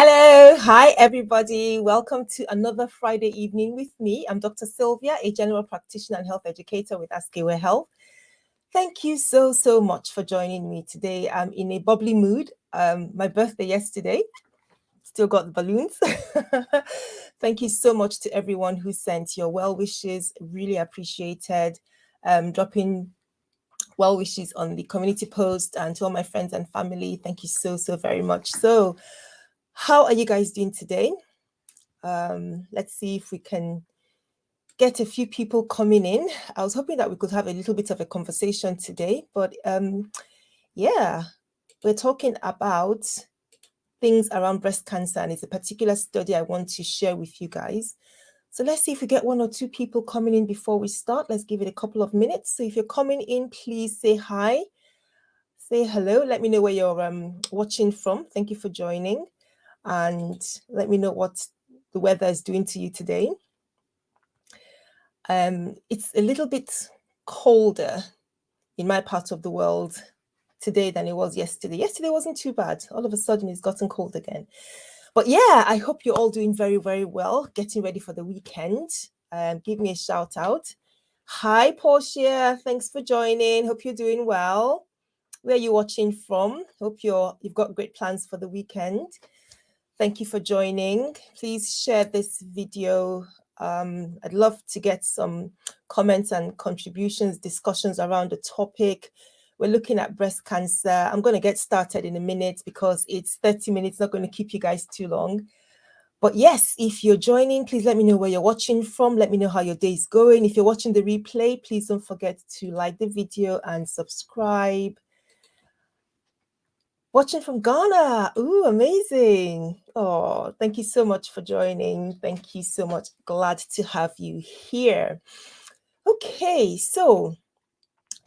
Hello, hi everybody. Welcome to another Friday evening with me. I'm Dr. Sylvia, a general practitioner and health educator with AskAwayHealth. Thank you so much for joining me today. I'm in a bubbly mood. My birthday yesterday. Still got the balloons. Thank you so much to everyone who sent your well wishes. Really appreciated. Dropping well wishes on the community post, and to all my friends and family. Thank you so very much. So, how are you guys doing today? Let's see if we can get a few people coming in. I was hoping that we could have a little bit of a conversation today, but yeah, we're talking about things around breast cancer, and it's a particular study I want to share with you guys. So let's see if we get one or two people coming in before we start. Let's give it a couple of minutes. So if you're coming in, please say hi, say hello. Let me know where you're watching from. Thank you for joining, and let me know what the weather is doing to you today. It's a little bit colder in my part of the world today than it was yesterday. Yesterday wasn't too bad. All of a sudden it's gotten cold again. But yeah, I hope you're all doing very well, getting ready for the weekend. Give me a shout out. Hi Portia, thanks for joining. Hope you're doing well. Where are you watching from? Hope you've got great plans for the weekend. Thank you for joining. Please share this video. I'd love to get some comments and contributions, discussions around the topic. We're looking at breast cancer. I'm going to get started in a minute because it's 30 minutes, not going to keep you guys too long. But yes, if you're joining, please let me know where you're watching from. Let me know how your day is going. If you're watching the replay, please don't forget to like the video and subscribe. Watching from Ghana. Ooh, amazing. Oh, thank you so much for joining. Thank you so much. Glad to have you here. Okay, so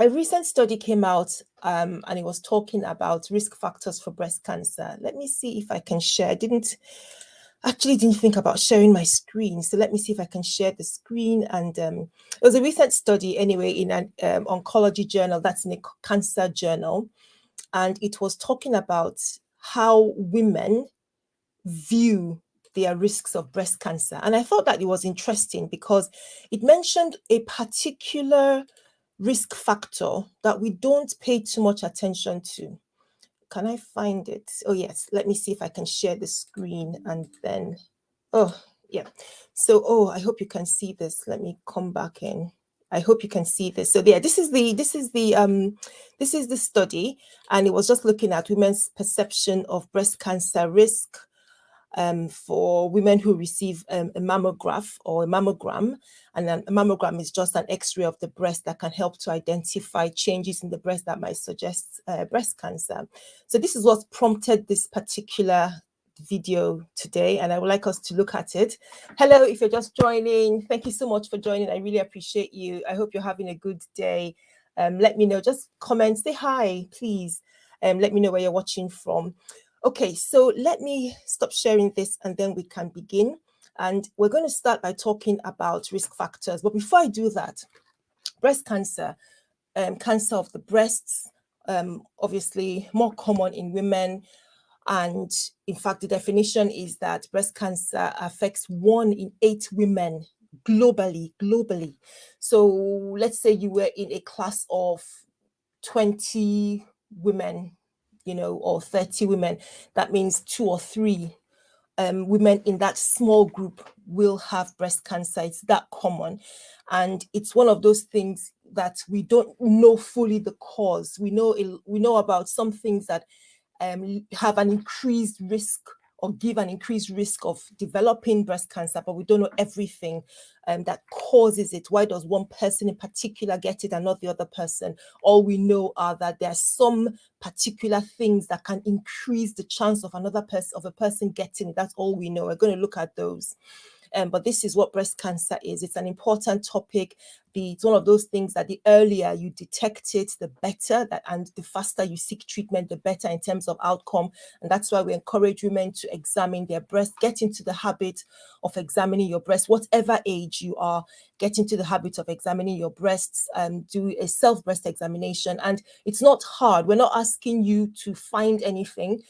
a recent study came out and it was talking about risk factors for breast cancer. Let me see if I can share. I didn't think about sharing my screen. So let me see if I can share the screen. And it was a recent study anyway in an oncology journal, that's in a cancer journal. And it was talking about how women view their risks of breast cancer. And I thought that it was interesting because it mentioned a particular risk factor that we don't pay too much attention to. Can I find it? Oh, yes. Let me see if I can share the screen and then, oh, yeah. So, I hope you can see this. Let me come back in. I hope you can see this. So yeah, this is the study, and it was just looking at women's perception of breast cancer risk for women who receive a mammograph or a mammogram. And then a mammogram is just an X-ray of the breast that can help to identify changes in the breast that might suggest breast cancer. So this is what prompted this particular video today, and I would like us to look at it. Hello, if you're just joining, thank you so much for joining. I really appreciate you. I hope you're having a good day. Let me know, just comment, say hi, please. Let me know where you're watching from. Okay, so let me stop sharing this and then we can begin. And we're going to start by talking about risk factors. But before I do that, breast cancer, cancer of the breasts, obviously more common in women. And in fact, the definition is that breast cancer affects 1 in 8 women globally. So let's say you were in a class of 20 women, or 30 women. That means 2 or 3 women in that small group will have breast cancer. It's that common. And it's one of those things that we don't know fully the cause. We know about some things that have an increased risk or give an increased risk of developing breast cancer, but we don't know everything that causes it. Why does one person in particular get it and not the other person? All we know are that there are some particular things that can increase the chance of a person getting it. That's all we know. We're going to look at those. But this is what breast cancer is. It's an important topic. It's one of those things that the earlier you detect it, the better, and the faster you seek treatment, the better in terms of outcome. And that's why we encourage women to examine their breast, get into the habit of examining your breast, whatever age you are, get into the habit of examining your breasts, do a self-breast examination. And it's not hard. We're not asking you to find anything.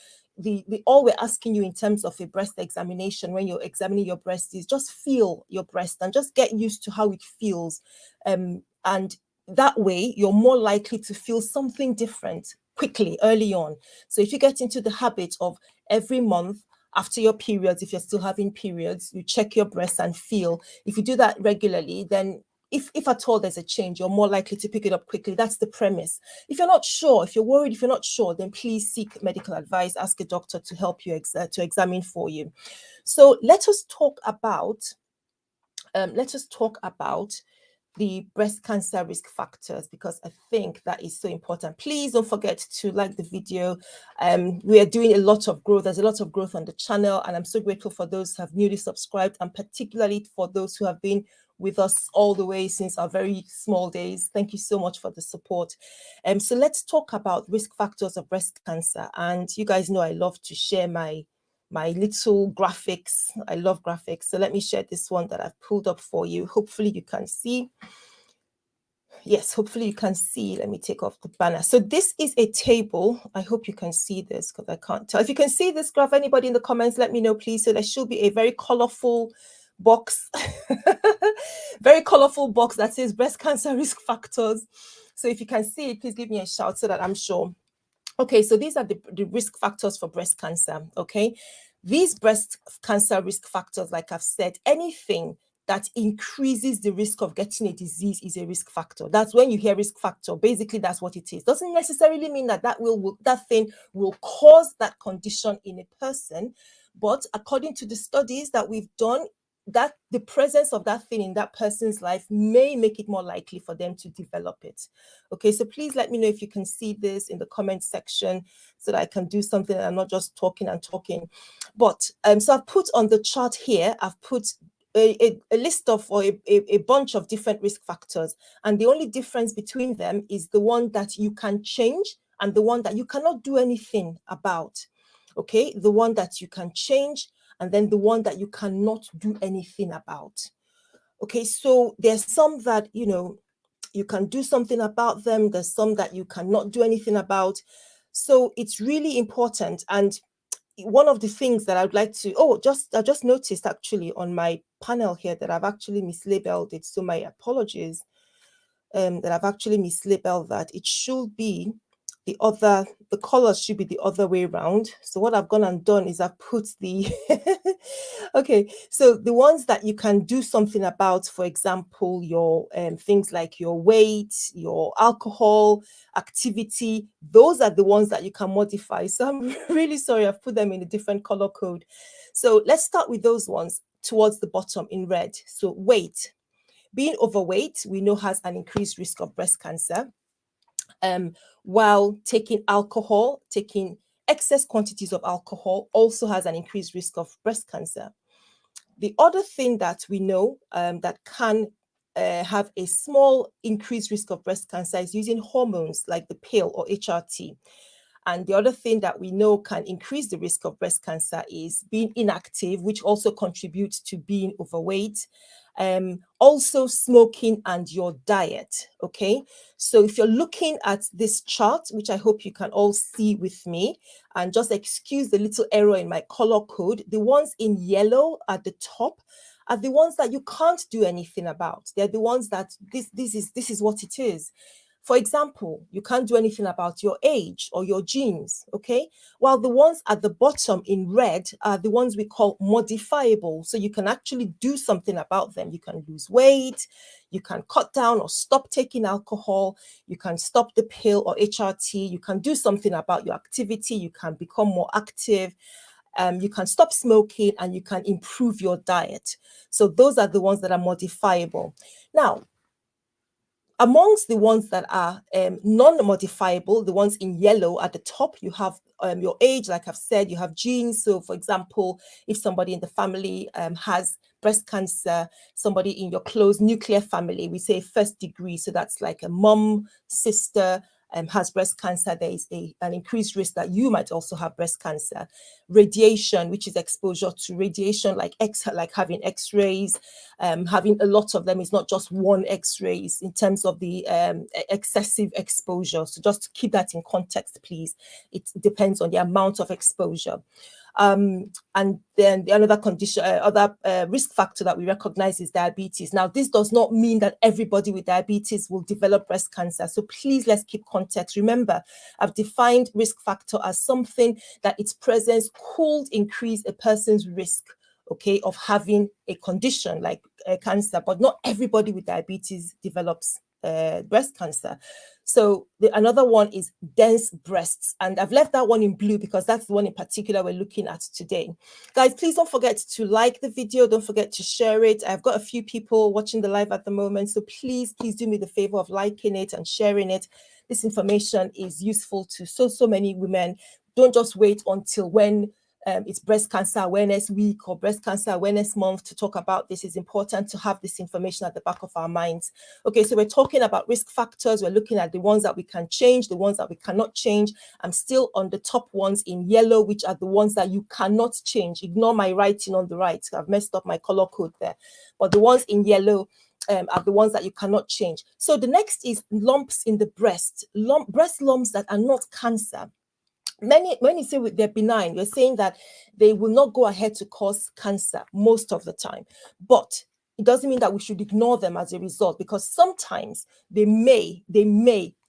all we're asking you in terms of a breast examination when you're examining your breast is just feel your breast and just get used to how it feels. And that way you're more likely to feel something different quickly early on. So if you get into the habit of every month after your periods, if you're still having periods, you check your breast and feel. If you do that regularly, then if at all there's a change, you're more likely to pick it up quickly. That's the premise. If you're not sure, if you're worried, if you're not sure, then please seek medical advice. Ask a doctor to help you to examine for you. So let us talk about the breast cancer risk factors, because I think that is so important. Please don't forget to like the video. We are doing a lot of growth. There's a lot of growth on the channel, and I'm so grateful for those who have newly subscribed, and particularly for those who have been with us all the way since our very small days. Thank you so much for the support. So let's talk about risk factors of breast cancer. And you guys know I love to share my little graphics. I love graphics. So let me share this one that I've pulled up for you. Hopefully you can see. Yes, hopefully you can see. Let me take off the banner. So this is a table. I hope you can see this because I can't tell. If you can see this graph, anybody in the comments, let me know, please. So there should be a very colorful box, very colorful box that says breast cancer risk factors. So if you can see it, please give me a shout so that I'm sure. Okay, so these are the risk factors for breast cancer, okay? These breast cancer risk factors, like I've said, anything that increases the risk of getting a disease is a risk factor. That's when you hear risk factor, basically that's what it is. Doesn't necessarily mean that that thing will cause that condition in a person, but according to the studies that we've done, that the presence of that thing in that person's life may make it more likely for them to develop it. Okay, so please let me know if you can see this in the comment section so that I can do something and I'm not just talking and talking. But so I've put on the chart here, I've put a list of, or a bunch of different risk factors, and the only difference between them is the one that you can change and the one that you cannot do anything about. Okay, the one that you can change and then the one that you cannot do anything about. Okay, so there's some that, you know, you can do something about them. There's some that you cannot do anything about. So it's really important. And one of the things that I would like to, I just noticed actually on my panel here that I've actually mislabeled it. So my apologies, that I've actually mislabeled that. It should be the colors should be the other way around. So what I've gone and done is I've put the okay, so the ones that you can do something about, for example, your things like your weight, your alcohol, activity, those are the ones that you can modify. So I'm really sorry I've put them in a different color code. So let's start with those ones towards the bottom in red. So weight. Being overweight, we know, has an increased risk of breast cancer. While taking excess quantities of alcohol also has an increased risk of breast cancer. The other thing that we know that can have a small increased risk of breast cancer is using hormones like the pill or HRT. And the other thing that we know can increase the risk of breast cancer is being inactive, which also contributes to being overweight. Also smoking and your diet. Okay, so if you're looking at this chart, which I hope you can all see with me, and just excuse the little error in my color code, the ones in yellow at the top are the ones that you can't do anything about. They're the ones that this is what it is. For example, you can't do anything about your age or your genes, okay? While the ones at the bottom in red are the ones we call modifiable. So you can actually do something about them. You can lose weight, you can cut down or stop taking alcohol, you can stop the pill or HRT, you can do something about your activity, you can become more active, you can stop smoking, and you can improve your diet. So those are the ones that are modifiable. Now, amongst the ones that are non-modifiable, the ones in yellow at the top, you have your age, like I've said, you have genes. So for example, if somebody in the family has breast cancer, somebody in your close nuclear family, we say first degree. So that's like a mom, sister, has breast cancer, there is an increased risk that you might also have breast cancer. Radiation, which is exposure to radiation, like having X-rays, having a lot of them, is not just one X-rays in terms of the excessive exposure. So just to keep that in context, please. It depends on the amount of exposure. And then the another condition, other risk factor that we recognize is diabetes. Now, this does not mean that everybody with diabetes will develop breast cancer. So please, let's keep context. Remember, I've defined risk factor as something that its presence could increase a person's risk, okay, of having a condition like cancer, but not everybody with diabetes develops breast cancer. So another one is dense breasts, and I've left that one in blue because that's the one in particular we're looking at today. Guys, please don't forget to like the video. Don't forget to share it. I've got a few people watching the live at the moment, so please do me the favor of liking it and sharing it. This information is useful to so many women. Don't just wait until when it's Breast Cancer Awareness Week or Breast Cancer Awareness Month to talk about this. It's important to have this information at the back of our minds. Okay, so we're talking about risk factors. We're looking at the ones that we can change, the ones that we cannot change. I'm still on the top ones in yellow, which are the ones that you cannot change. Ignore my writing on the right. I've messed up my color code there. But the ones in yellow are the ones that you cannot change. So the next is lumps in the breast. Breast lumps that are not cancer. When you say they're benign, you're saying that they will not go ahead to cause cancer most of the time. But it doesn't mean that we should ignore them as a result, because sometimes they may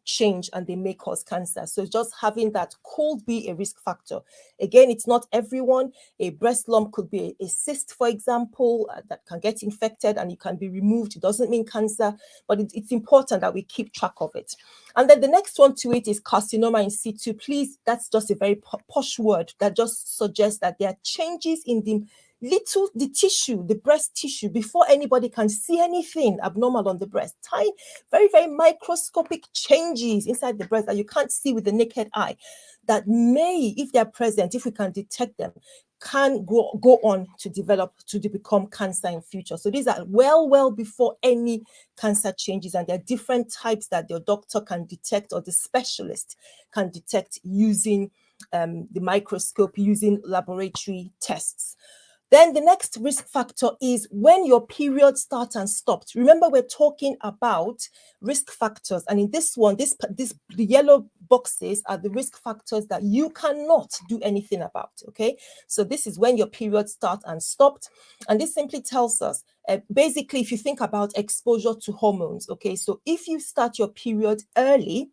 change and they may cause cancer. So just having that could be a risk factor. Again, it's not everyone. A breast lump could be a cyst, for example, that can get infected and it can be removed. It doesn't mean cancer, but it's important that we keep track of it. And then the next one to it is carcinoma in situ. Please, that's just a very posh word that just suggests that there are changes in the tissue, the breast tissue, before anybody can see anything abnormal on the breast. Tiny, very, very microscopic changes inside the breast that you can't see with the naked eye, that may, if they're present, if we can detect them, can go on to develop, to become cancer in future. So these are well before any cancer changes, and there are different types that your doctor can detect or the specialist can detect using the microscope, using laboratory tests. Then the next risk factor is when your period starts and stops. Remember, we're talking about risk factors. And in this one, the yellow boxes are the risk factors that you cannot do anything about, okay? So this is when your period starts and stopped. And this simply tells us, basically, if you think about exposure to hormones, okay? So if you start your period early,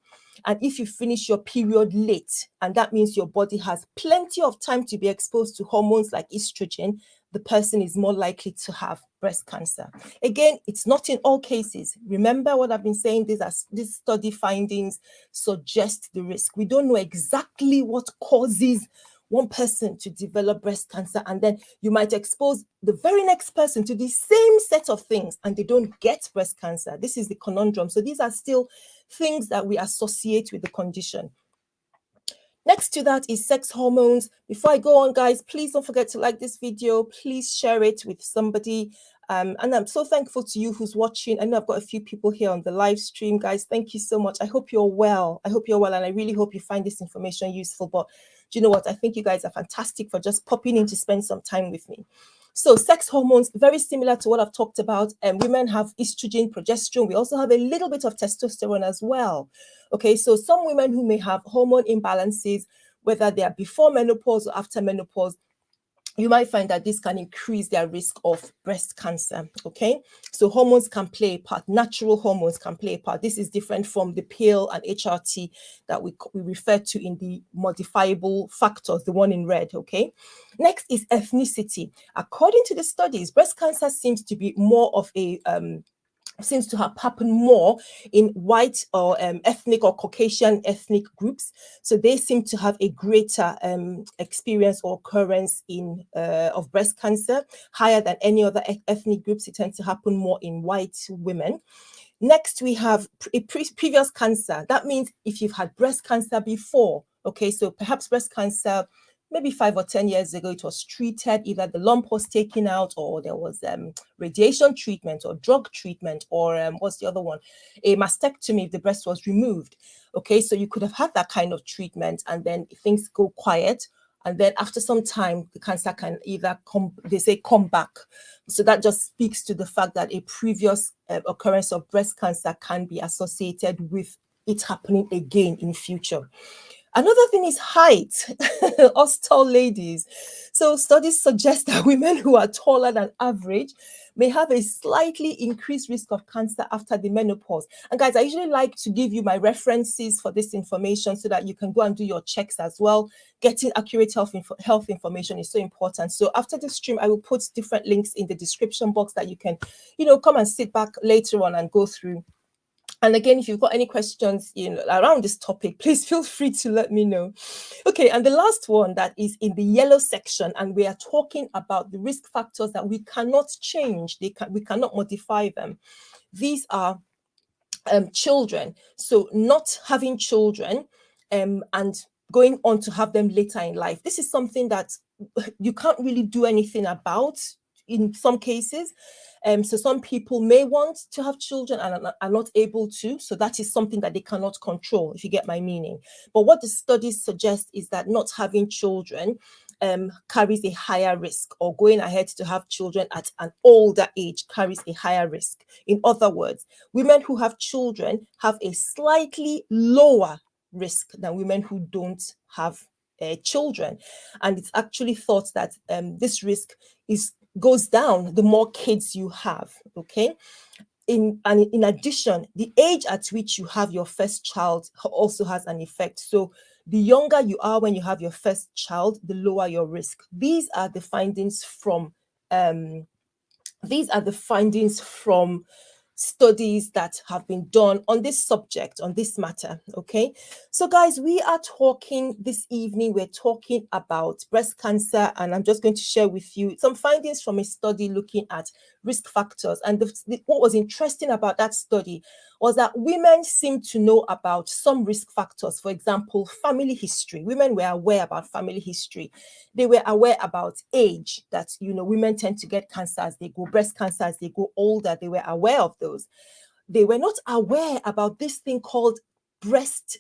and if you finish your period late, and that means your body has plenty of time to be exposed to hormones like estrogen, the person is more likely to have breast cancer. Again, it's not in all cases. Remember what I've been saying, these study findings suggest the risk. We don't know exactly what causes one person to develop breast cancer, and then you might expose the very next person to the same set of things and they don't get breast cancer. This is the conundrum. So these are still things that we associate with the condition. Next to that is sex hormones. Before I go on, guys, please don't forget to like this video. Please share it with somebody. And I'm so thankful to you who's watching. I know I've got a few people here on the live stream, guys. Thank you so much. I hope you're well. I hope you're well, and I really hope you find this information useful. But do you know what? I think you guys are fantastic for just popping in to spend some time with me. So sex hormones, very similar to what I've talked about. Women have estrogen, progesterone. We also have a little bit of testosterone as well. Okay, so some women who may have hormone imbalances, whether they are before menopause or after menopause, you might find that this can increase their risk of breast cancer, okay? So hormones can play a part, natural hormones can play a part. This is different from the pill and HRT that we refer to in the modifiable factors, the one in red, okay? Next is ethnicity. According to the studies, breast cancer seems to be more of a seems to have happened more in white or ethnic or Caucasian ethnic groups. So they seem to have a greater experience or occurrence of breast cancer, higher than any other ethnic groups. It tends to happen more in white women. Next, we have a previous cancer. That means if you've had breast cancer before, okay, so perhaps breast cancer maybe 5 or 10 years ago, it was treated, either the lump was taken out, or there was radiation treatment or drug treatment, or what's the other one? A mastectomy if the breast was removed. Okay, so you could have had that kind of treatment, and then things go quiet. And then after some time, the cancer can either come back. So that just speaks to the fact that a previous occurrence of breast cancer can be associated with it happening again in future. Another thing is height. Us tall ladies. So studies suggest that women who are taller than average may have a slightly increased risk of cancer after the menopause. And guys, I usually like to give you my references for this information so that you can go and do your checks as well. Getting accurate health information is so important. So after the stream, I will put different links in the description box that you can, come and sit back later on and go through. And again, if you've got any questions, around this topic, please feel free to let me know. Okay, and the last one that is in the yellow section, and we are talking about the risk factors that we cannot change. We cannot modify them. These are children. So not having children and going on to have them later in life. This is something that you can't really do anything about in some cases. So some people may want to have children and are not able to. So that is something that they cannot control, if you get my meaning. But what the studies suggest is that not having children carries a higher risk, or going ahead to have children at an older age carries a higher risk. In other words, women who have children have a slightly lower risk than women who don't have children. And it's actually thought that this risk goes down the more kids you have. Okay. In addition, the age at which you have your first child also has an effect. So the younger you are when you have your first child, the lower your risk. These are the findings from studies that have been done on this subject, on this matter. Okay, so guys, we are talking this evening, we're talking about breast cancer, and I'm just going to share with you some findings from a study looking at risk factors. And what was interesting about that study was that women seem to know about some risk factors. For example, family history. Women were aware about family history. They were aware about age, that women tend to get cancer as they go, breast cancer as they go older. They were aware of those. They were not aware about this thing called breast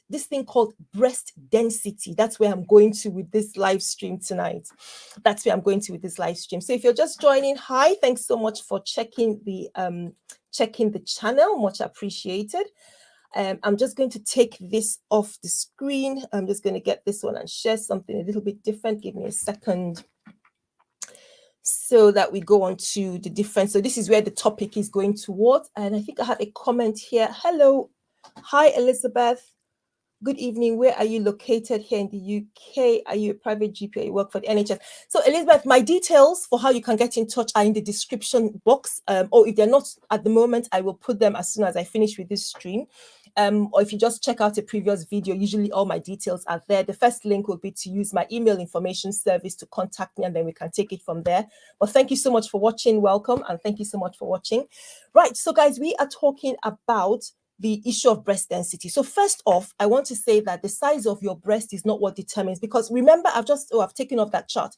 density. That's where I'm going to with this live stream tonight. So if you're just joining, hi, thanks so much for checking the channel, much appreciated. I'm just going to take this off the screen. I'm just going to get this one and share something a little bit different. Give me a second so that we go on to the difference. So this is where the topic is going towards. And I think I have a comment here. Hello. Hi, Elizabeth. Good evening. Where are you located here in the UK? Are you a private GP or you work for the NHS? So Elizabeth, my details for how you can get in touch are in the description box. Or if they're not at the moment, I will put them as soon as I finish with this stream. Or if you just check out a previous video, usually all my details are there. The first link will be to use my email information service to contact me, and then we can take it from there. But thank you so much for watching. Welcome. And thank you so much for watching. Right. So guys, we are talking about the issue of breast density. So first off, I want to say that the size of your breast is not what determines, because remember, I've taken off that chart.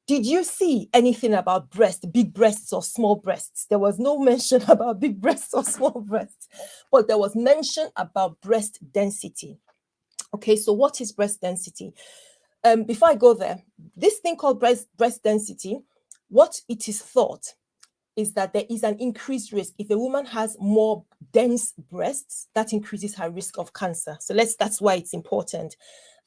Did you see anything about big breasts or small breasts? There was no mention about big breasts or small breasts, but there was mention about breast density. Okay, so what is breast density? Before I go there, this thing called breast density, what it is thought is that there is an increased risk. If a woman has more dense breasts, that increases her risk of cancer. So that's why it's important.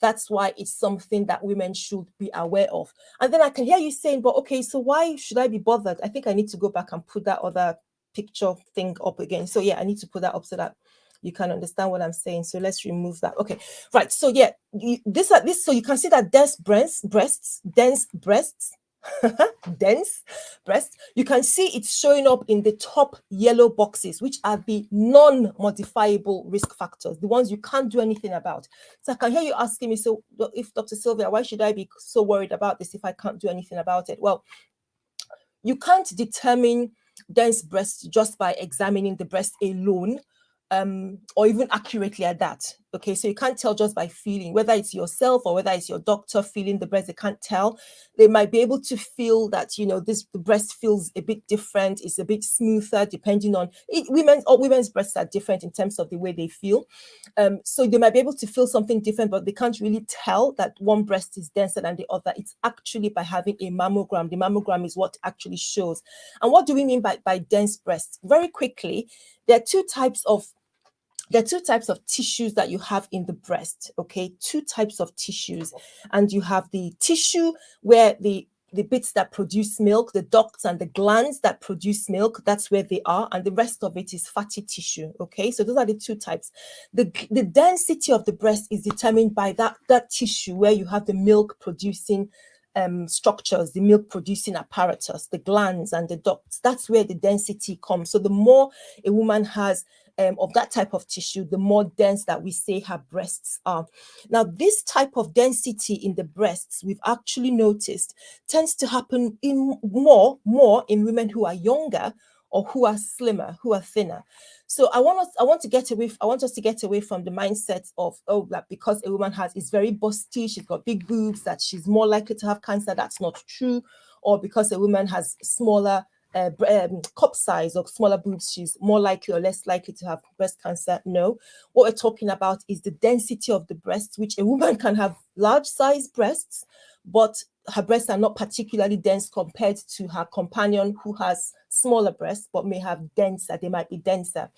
That's why it's something that women should be aware of. And then I can hear you saying, but okay, so why should I be bothered? I think I need to go back and put that other picture thing up again. So yeah, I need to put that up so that you can understand what I'm saying. So let's remove that. Okay, right. So yeah, so you can see that dense breasts, dense breast, you can see it's showing up in the top yellow boxes, which are the non-modifiable risk factors, the ones you can't do anything about. So I can hear you asking me, so if Dr. Sylvia, why should I be so worried about this if I can't do anything about it? Well, you can't determine dense breast just by examining the breast alone, or even accurately at that. Okay, so you can't tell just by feeling, whether it's yourself or whether it's your doctor feeling the breast. They can't tell. They might be able to feel that, you know, the breast feels a bit different, it's a bit smoother, depending on it. Women's breasts are different in terms of the way they feel. So they might be able to feel something different, but they can't really tell that one breast is denser than the other. It's actually by having a mammogram. The mammogram is what actually shows. And what do we mean by dense breasts? Very quickly, there are two types of tissues that you have in the breast. Okay, two types of tissues. And you have the tissue where the bits that produce milk, the ducts and the glands that produce milk, that's where they are, and the rest of it is fatty tissue. Okay, so those are the two types. The density of the breast is determined by that tissue where you have the milk producing structures, the milk producing apparatus, the glands and the ducts. That's where the density comes. So the more a woman has of that type of tissue, the more dense that we say her breasts are. Now, this type of density in the breasts, we've actually noticed, tends to happen in more in women who are younger or who are slimmer, who are thinner. So I want us to get away from the mindset of, oh, that because a woman is very busty, she's got big boobs, that she's more likely to have cancer. That's not true. Or because a woman has smaller cup size or smaller boobs, she's more likely or less likely to have breast cancer. No, what we're talking about is the density of the breasts, which a woman can have large size breasts, but her breasts are not particularly dense compared to her companion who has smaller breasts but may have denser, they might be denser.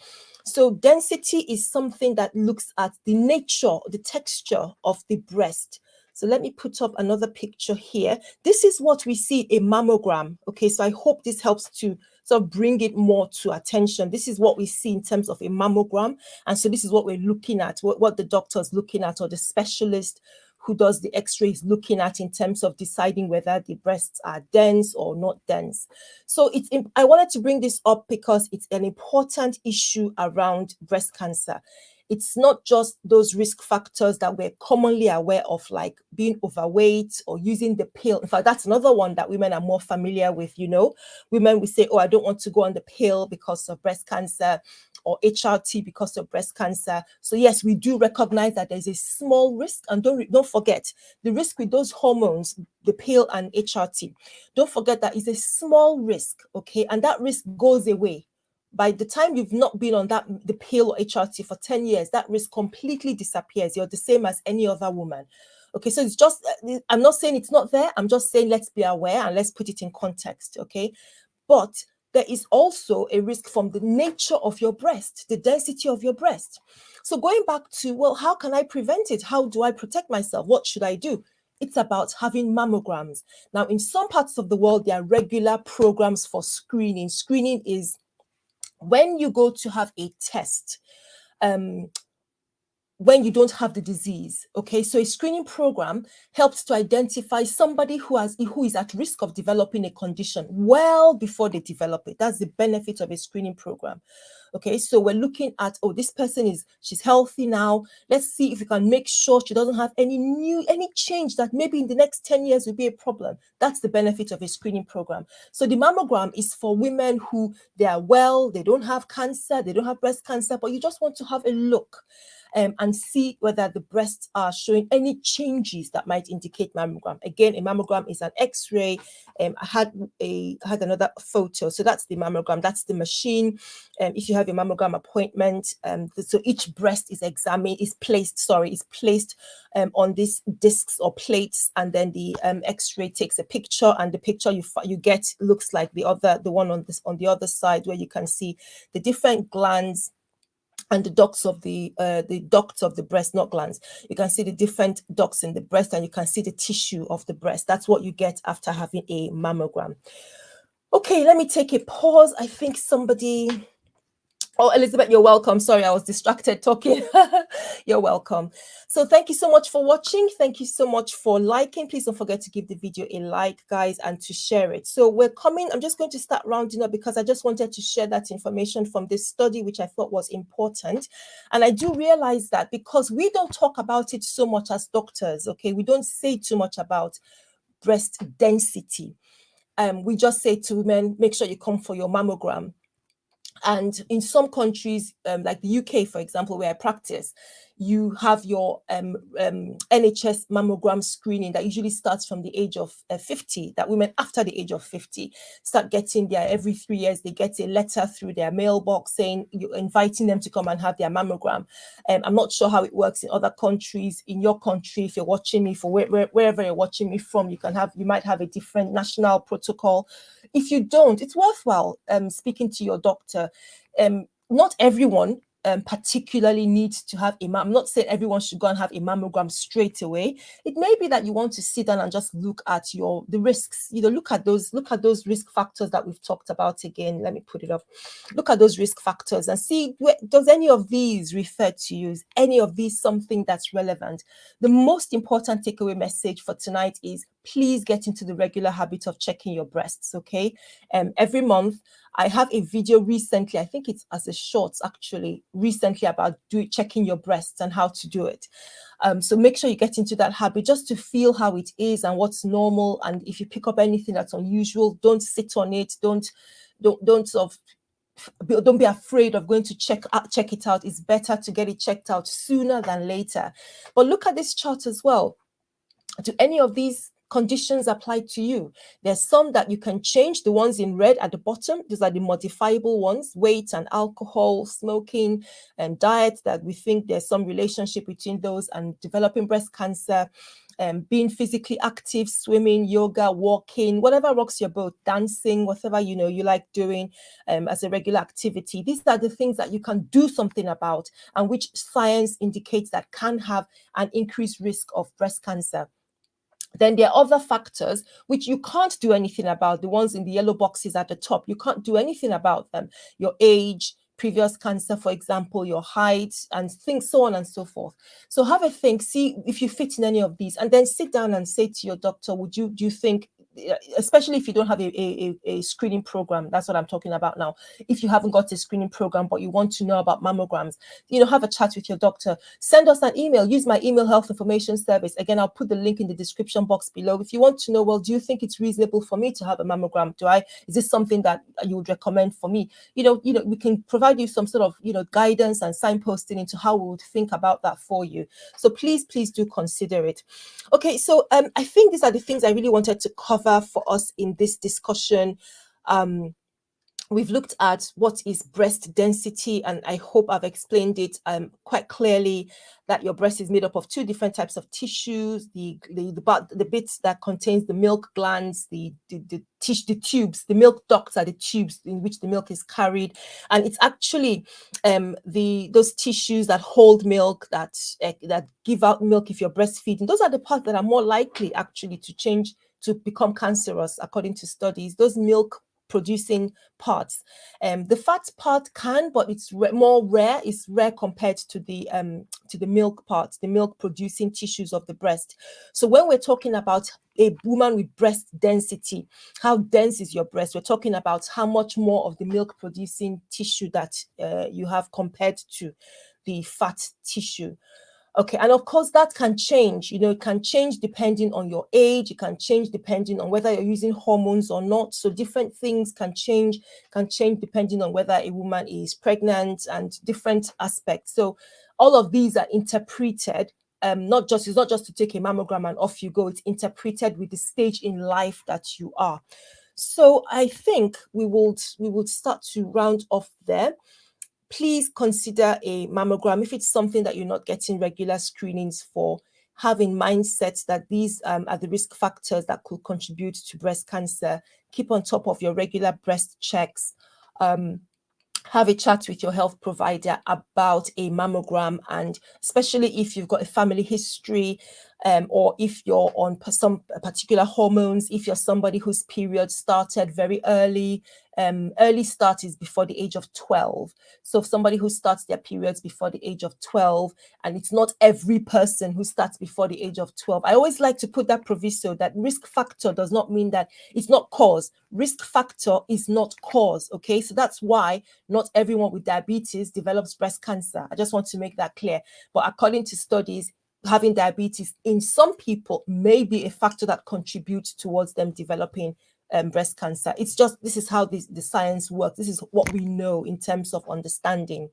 So density is something that looks at the nature, the texture of the breast. So let me put up another picture here. This is what we see in a mammogram. Okay, so I hope this helps to sort of bring it more to attention. This is what we see in terms of a mammogram. And so this is what we're looking at, what the doctor's looking at, or the specialist who does the x-rays looking at in terms of deciding whether the breasts are dense or not dense. So I wanted to bring this up because it's an important issue around breast cancer. It's not just those risk factors that we're commonly aware of, like being overweight or using the pill. In fact, that's another one that women are more familiar with. You know, women will say, oh, I don't want to go on the pill because of breast cancer, or HRT because of breast cancer. So yes, we do recognize that there's a small risk, and don't forget the risk with those hormones, the pill and HRT. Don't forget that is a small risk, okay, and that risk goes away. By the time you've not been on the pill or HRT for 10 years, that risk completely disappears. You're the same as any other woman. Okay, so it's just, I'm not saying it's not there. I'm just saying let's be aware and let's put it in context, okay? But there is also a risk from the nature of your breast, the density of your breast. So going back to, well, how can I prevent it? How do I protect myself? What should I do? It's about having mammograms. Now, in some parts of the world, there are regular programs for screening. Screening is when you go to have a test, when you don't have the disease. Okay, so a screening program helps to identify somebody who is at risk of developing a condition well before they develop it. That's the benefit of a screening program. Okay, so we're looking at, oh, this person she's healthy now. Let's see if we can make sure she doesn't have any change that maybe in the next 10 years will be a problem. That's the benefit of a screening program. So the mammogram is for women who they are well, they don't have cancer, they don't have breast cancer, but you just want to have a look and see whether the breasts are showing any changes that might indicate mammogram. Again, a mammogram is an X-ray. I had another photo. So that's the mammogram. That's the machine. If you have a mammogram appointment, so each breast is placed on these discs or plates, and then the X-ray takes a picture, and the picture you get looks like the one on the other side, where you can see the different glands and the ducts of the breast, not glands. You can see the different ducts in the breast, and you can see the tissue of the breast. That's what you get after having a mammogram. Okay, let me take a pause. I think somebody... Oh, Elizabeth, you're welcome. Sorry, I was distracted talking. You're welcome. So thank you so much for watching. Thank you so much for liking. Please don't forget to give the video a like, guys, and to share it. So I'm just going to start rounding up because I just wanted to share that information from this study, which I thought was important. And I do realize that because we don't talk about it so much as doctors, okay, we don't say too much about breast density. We just say to women, make sure you come for your mammogram. And in some countries, like the UK, for example, where I practice, you have your NHS mammogram screening that usually starts from the age of 50, that women after the age of 50 start getting their, every 3 years, they get a letter through their mailbox saying, you're inviting them to come and have their mammogram. I'm not sure how it works in other countries. In your country, if you're watching me, for wherever you're watching me from, you might have a different national protocol. If you don't, it's worthwhile speaking to your doctor. Not everyone particularly needs to have I'm not saying everyone should go and have a mammogram straight away. It may be that you want to sit down and just look at the risks, look at those risk factors that we've talked about. Again, let me put it up. Look at those risk factors and see, does any of these refer to you? Is any of these something that's relevant? The most important takeaway message for tonight is, please get into the regular habit of checking your breasts, okay? Every month, I have a video recently, I think it's as a shorts actually, recently, about checking your breasts and how to do it. So make sure you get into that habit just to feel how it is and what's normal. And if you pick up anything that's unusual, don't sit on it. Don't be afraid of going to check it out. It's better to get it checked out sooner than later. But look at this chart as well. Do any of these conditions apply to you? There's some that you can change. The ones in red at the bottom, those are the modifiable ones: weight and alcohol, smoking and diet, that we think there's some relationship between those and developing breast cancer. Being physically active, swimming, yoga, walking, whatever rocks your boat, dancing, whatever you like doing as a regular activity. These are the things that you can do something about, and which science indicates that can have an increased risk of breast cancer. Then there are other factors which you can't do anything about. The ones in the yellow boxes at the top, you can't do anything about them. Your age, previous cancer, for example, your height, and things, so on and so forth. So have a think, see if you fit in any of these, and then sit down and say to your doctor, do you think, especially if you don't have a screening program, that's what I'm talking about now. If you haven't got a screening program, but you want to know about mammograms, have a chat with your doctor. Send us an email. Use my email health information service. Again, I'll put the link in the description box below. If you want to know, well, do you think it's reasonable for me to have a mammogram? Is this something that you would recommend for me? We can provide you some sort of, guidance and signposting into how we would think about that for you. So please do consider it. Okay, so I think these are the things I really wanted to cover for us in this discussion. We've looked at what is breast density, and I hope I've explained it quite clearly, that your breast is made up of two different types of tissues: the bits that contains the milk glands, the tubes, the milk ducts are the tubes in which the milk is carried, and it's actually those tissues that hold milk, that give out milk if you're breastfeeding. Those are the parts that are more likely actually to become cancerous, according to studies. Those milk producing parts. The fat part can, but it's more rare. It's rare compared to the milk parts, the milk producing tissues of the breast. So when we're talking about a woman with breast density, how dense is your breast? We're talking about how much more of the milk producing tissue that you have compared to the fat tissue. Okay, and of course that can change. It can change depending on your age. It can change depending on whether you're using hormones or not. So different things can change depending on whether a woman is pregnant and different aspects. So all of these are interpreted. It's not just to take a mammogram and off you go. It's interpreted with the stage in life that you are. So I think we would start to round off there. Please consider a mammogram if it's something that you're not getting regular screenings for. Have in mindset that these are the risk factors that could contribute to breast cancer. Keep on top of your regular breast checks. Have a chat with your health provider about a mammogram, and especially if you've got a family history, or if you're on some particular hormones, if you're somebody whose period started very early. Early start is before the age of 12. So if somebody who starts their periods before the age of 12, and it's not every person who starts before the age of 12. I always like to put that proviso that risk factor does not mean that it's not cause. Risk factor is not cause, okay? So that's why not everyone with diabetes develops breast cancer. I just want to make that clear. But according to studies, having diabetes in some people may be a factor that contributes towards them developing breast cancer. It's just, this is how the science works. This is what we know in terms of understanding.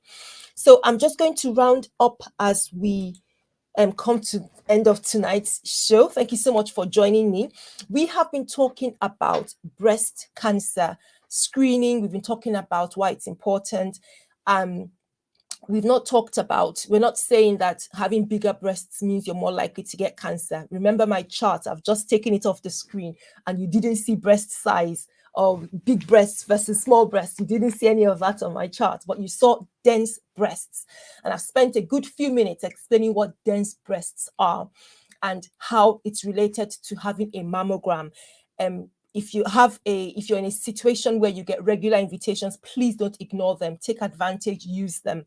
So I'm just going to round up as we come to end of tonight's show. Thank you so much for joining me. We have been talking about breast cancer screening. We've been talking about why it's important. We've not talked about, we're not saying that having bigger breasts means you're more likely to get cancer. Remember my chart, I've just taken it off the screen and you didn't see breast size or big breasts versus small breasts. You didn't see any of that on my chart, but you saw dense breasts. And I've spent a good few minutes explaining what dense breasts are and how it's related to having a mammogram. If you're in a situation where you get regular invitations, please don't ignore them. Take advantage, use them.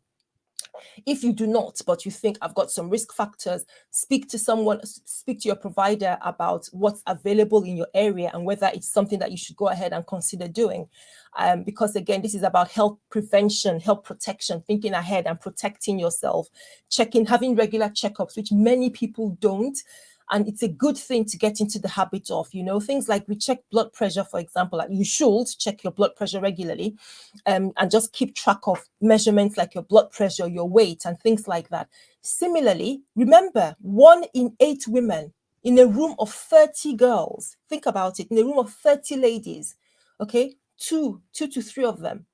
If you do not, but you think I've got some risk factors, speak to someone, speak to your provider about what's available in your area and whether it's something that you should go ahead and consider doing. Because again, this is about health prevention, health protection, thinking ahead and protecting yourself, having regular checkups, which many people don't. And it's a good thing to get into the habit of, things like we check blood pressure, for example, like you should check your blood pressure regularly, and just keep track of measurements like your blood pressure, your weight, and things like that. Similarly, remember, 1 in 8 women in a room of 30 girls, think about it, in a room of 30 ladies, okay, two to 3 of them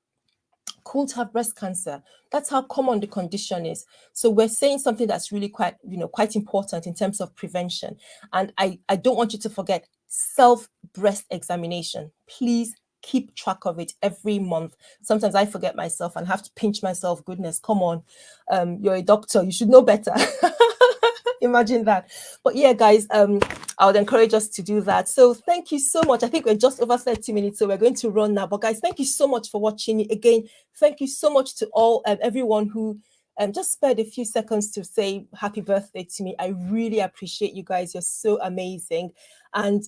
could have breast cancer. That's how common the condition is. So we're saying something that's really quite important in terms of prevention. And I don't want you to forget self-breast examination. Please keep track of it every month. Sometimes I forget myself and have to pinch myself. Goodness, come on. You're a doctor. You should know better. Imagine that. But yeah, guys, I would encourage us to do that. So thank you so much. I think we're just over 30 minutes, so we're going to run now. But guys, thank you so much for watching. Again, thank you so much to all everyone who just spared a few seconds to say happy birthday to me. I really appreciate you guys. You're so amazing. And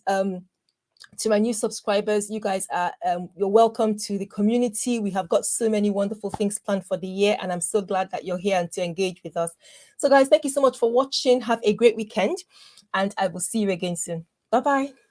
to my new subscribers, you guys are you're welcome to the community. We have got so many wonderful things planned for the year, and I'm so glad that you're here and to engage with us. So guys, thank you so much for watching. Have a great weekend, and I will see you again soon. Bye-bye.